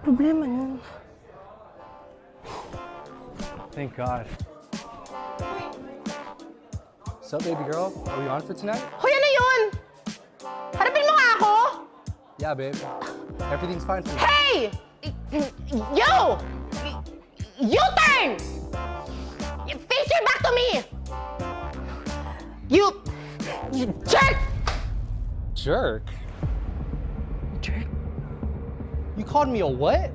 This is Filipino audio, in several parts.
Problema nun. Thank God. What's up, baby girl? Are we on for tonight? Hoy, ano yun? Harapin mo nga ako! Yeah, babe. Everything's fine for me. Hey! You! U-turn! Face your back to me! You jerk! Jerk? Jerk? You called me a what?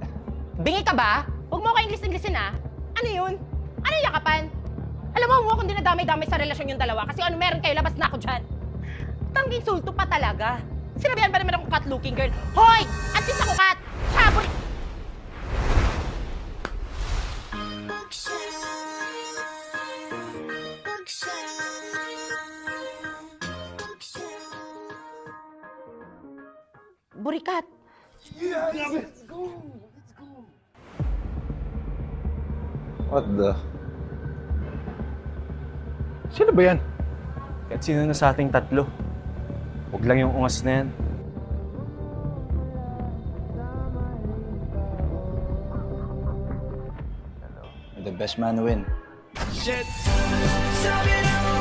Bingi ka ba? Huwag mo kayong listen ah. Ano yun? Ano yung yakapan? Alam mo, huwag mo akong dinadamay-damay sa relasyon yung dalawa kasi ano meron kayo, labas na ako dyan. Tangging sulto pa talaga. Sinabihan pa naman akong cat-looking girl. Hoy! At least ako cat! Sabon! Burikat! What the? Sino ba yan? Kahit sino na sa ating tatlo. Huwag lang yung ungas na yan. The best man win. Shit. Sabi na mo